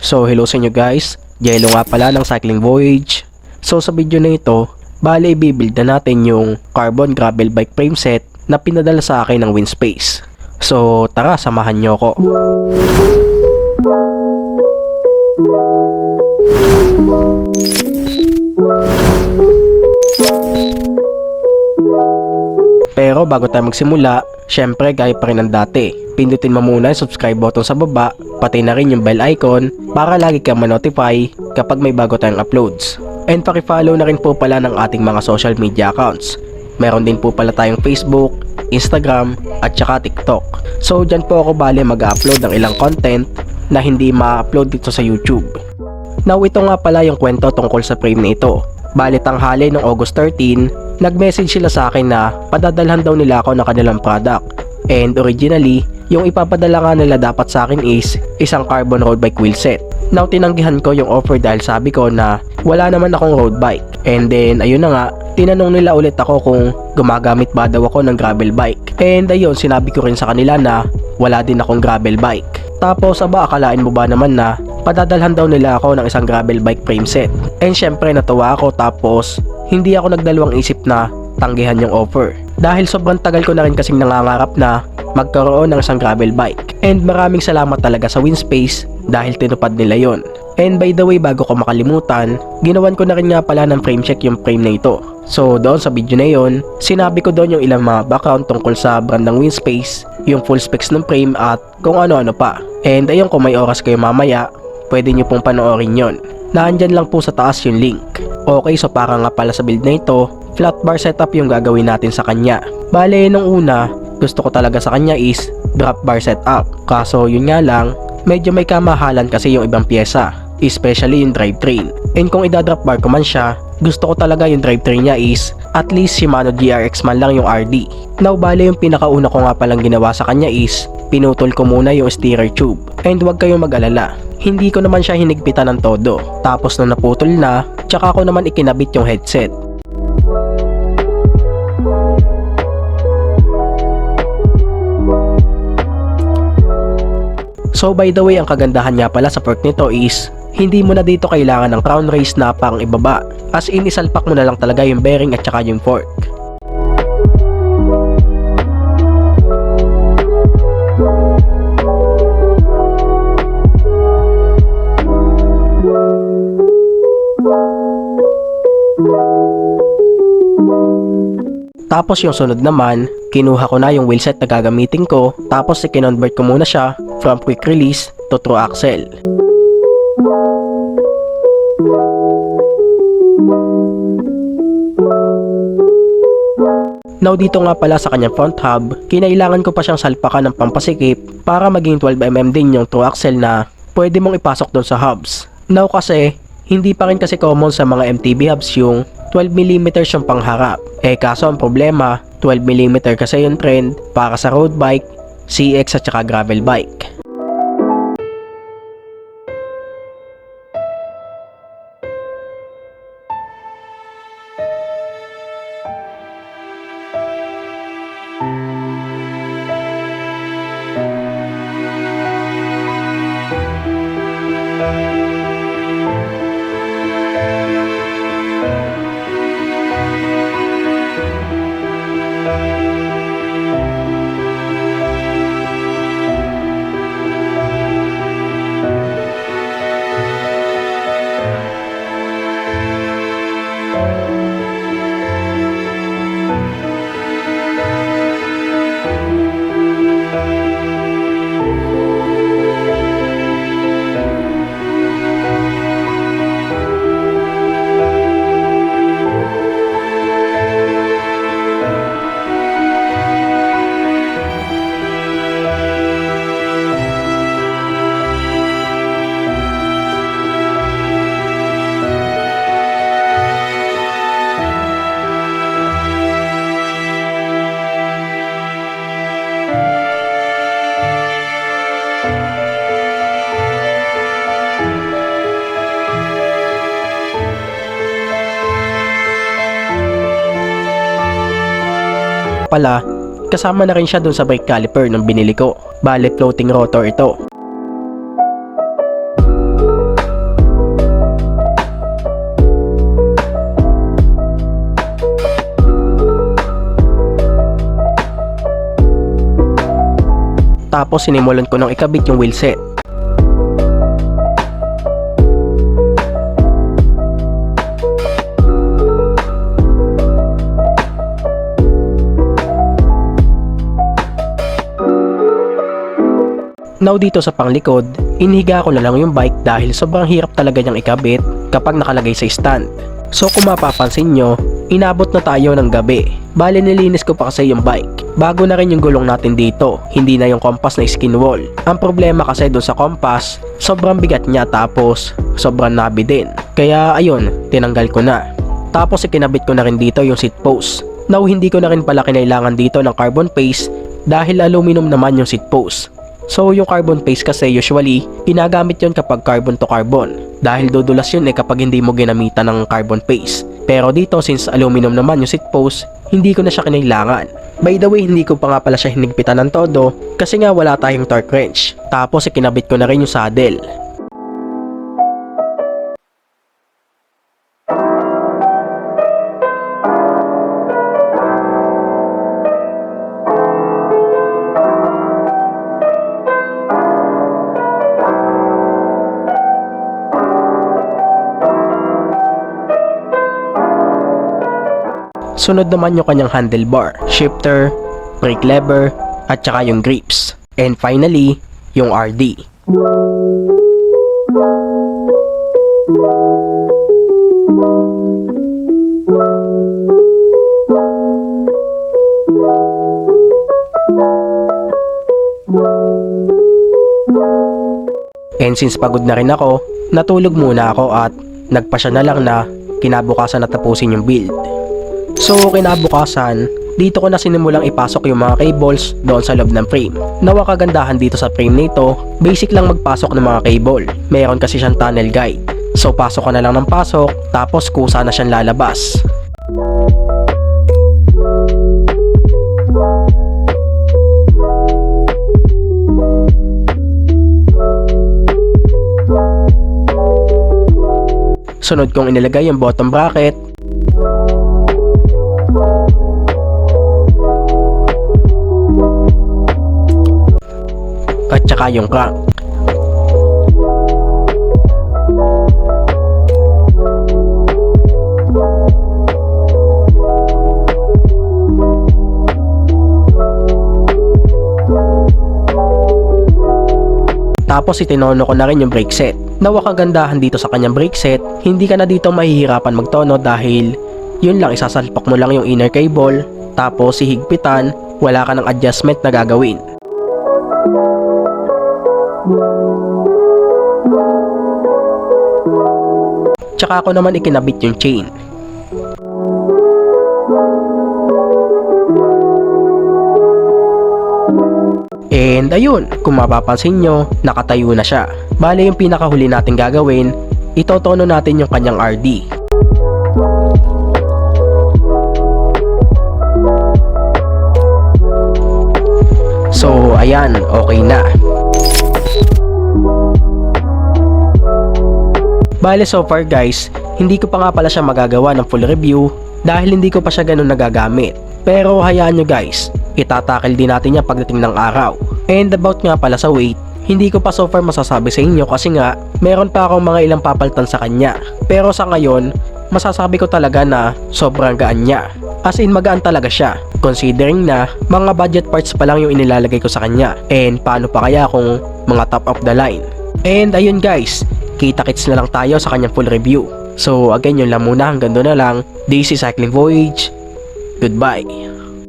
So hello sa inyo guys, Jello nga pala ng Cycling Voyage. So sa video na ito, bale i-build na natin yung carbon gravel bike frame set na pinadala sa akin ng Winspace. So tara, samahan nyo ko. Pero bago tayo magsimula, syempre gaya pa rin ng dati, pindutin mo muna yung subscribe button sa baba, pati na rin yung bell icon para lagi kang ma-notify kapag may bago tayong uploads. And paki-follow na rin po pala ng ating mga social media accounts. Meron din po pala tayong Facebook, Instagram at saka TikTok. So dyan po ako bale mag-upload ng ilang content na hindi ma-upload dito sa YouTube. Now ito nga pala yung kwento tungkol sa frame na ito. Bale tanghali noong August 13, nag-message sila sa akin na padadalhan daw nila ako ng kanilang product. And originally, yung ipapadala nga nila dapat sa akin is isang carbon road bike wheel set. Now tinanggihan ko yung offer dahil sabi ko na wala naman akong road bike. And then ayun na nga, tinanong nila ulit ako kung gumagamit ba daw ako ng gravel bike. And ayun, sinabi ko rin sa kanila na wala din akong gravel bike. Tapos akalain mo ba naman na padadalhan daw nila ako ng isang gravel bike frame set. And syempre natuwa ako, tapos hindi ako nagdalawang isip na tanggihan yung offer. Dahil sobrang tagal ko na rin kasing nangangarap na magkaroon ng isang gravel bike. And maraming salamat talaga sa Winspace dahil tinupad nila yon. And by the way, bago ko makalimutan, ginawan ko na rin nga pala ng frame check yung frame na ito. So doon sa video na yon, sinabi ko doon yung ilang mga background tungkol sa brand ng Winspace, yung full specs ng frame at kung ano-ano pa. And ayun, kung may oras kayo mamaya, pwede nyo pong panoorin yon. Naandyan lang po sa taas yung link. Okay, so para nga pala sa build na ito, flat bar setup yung gagawin natin sa kanya. Bale, nung una, gusto ko talaga sa kanya is drop bar setup. Kaso yun nga lang, medyo may kamahalan kasi yung ibang pyesa, especially yung drivetrain. And kung idadrop bar ko man siya, gusto ko talaga yung drivetrain niya is at least Shimano GRX man lang yung RD. Now bale, yung pinakauna ko nga palang ginawa sa kanya is pinutol ko muna yung steerer tube. And huwag kayong mag-alala, hindi ko naman siya hinigpitan ng todo. Tapos nung naputol na, tsaka ko naman ikinabit yung headset. So by the way, ang kagandahan niya pala sa fork nito is hindi mo na dito kailangan ng crown race na pang ibaba. As in, isalpak mo na lang talaga yung bearing at saka yung fork. Tapos yung sunod naman, kinuha ko na yung wheelset na gagamitin ko, tapos i-convert ko muna siya from quick release to true axle. Now dito nga pala sa kanyang front hub, kinailangan ko pa siyang salpakan ng pampasikip para maging 12mm din yung true axle na pwede mong ipasok doon sa hubs. Now kasi, hindi pa rin kasi common sa mga MTB hubs yung 12mm yung pangharap. Kaso ang problema, 12mm kasi yung trend para sa road bike, CX at saka gravel bike. Pala, kasama na rin siya dun sa brake caliper nung binili ko. Bale floating rotor ito. Tapos sinimulan ko ng ikabit yung wheelset. Now dito sa panglikod, inihiga ko na lang yung bike dahil sobrang hirap talaga niyang ikabit kapag nakalagay sa stand. So kung mapapansin nyo, inabot na tayo ng gabi. Bale nilinis ko pa kasi yung bike. Bago na rin yung gulong natin dito, hindi na yung compass na skin wall. Ang problema kasi dun sa compass, sobrang bigat niya tapos sobrang nabi din. Kaya ayun, tinanggal ko na. Tapos ikinabit ko na rin dito yung seat post. Now hindi ko na rin pala kinailangan dito ng carbon paste dahil aluminum naman yung seat post. So yung carbon paste kasi usually ginagamit yun kapag carbon to carbon dahil dudulas yun kapag hindi mo ginamitan ng carbon paste. Pero dito since aluminum naman yung seat post, hindi ko na siya kinailangan. By the way, hindi ko pa nga pala siya hinigpitan ng todo kasi nga wala tayong torque wrench. Tapos ikinabit ko na rin yung saddle. Sunod naman yung kanyang handlebar, shifter, brake lever, at saka yung grips. And finally, yung RD. And since pagod na rin ako, natulog muna ako at nagpasya na lang na kinabukasan na tapusin yung build. So kinabukasan, dito ko na sinimulang ipasok yung mga cables doon sa loob ng frame. Nawa kagandahan dito sa frame nito, basic lang magpasok ng mga cable. Meron kasi siyang tunnel guide. So pasok ko na lang ng pasok, tapos kusa na siyang lalabas. Sunod kong inilagay yung bottom bracket. At saka yung crank. Tapos itinono ko na rin yung brake set. Nawa kagandahan dito sa kanyang brake set, hindi ka na dito mahihirapan magtono dahil yun lang, isasalpak mo lang yung inner cable, tapos hihigpitan, wala ka ng adjustment na gagawin. Tsaka ako naman ikinabit yung chain. And ayun, kung mapapansin nyo, nakatayo na siya. Bale yung pinakahuli natin gagawin, itotono natin yung kanyang RD. So ayan, okay na. Bale so far guys, hindi ko pa nga pala siya magagawa ng full review dahil hindi ko pa siya ganun nagagamit. Pero hayaan nyo guys, itatakil din natin yan pagdating ng araw. And about nga pala sa weight, hindi ko pa so far masasabi sa inyo kasi nga meron pa akong mga ilang papalitan sa kanya. Pero sa ngayon, masasabi ko talaga na sobrang gaan niya. As in magaan talaga siya, considering na mga budget parts pa lang yung inilalagay ko sa kanya. And paano pa kaya kung mga top of the line? And ayun guys, kita-kits na lang tayo sa kanyang full review. So again, yun lang muna, hanggang doon na lang. This is Cycling Voyage. Goodbye.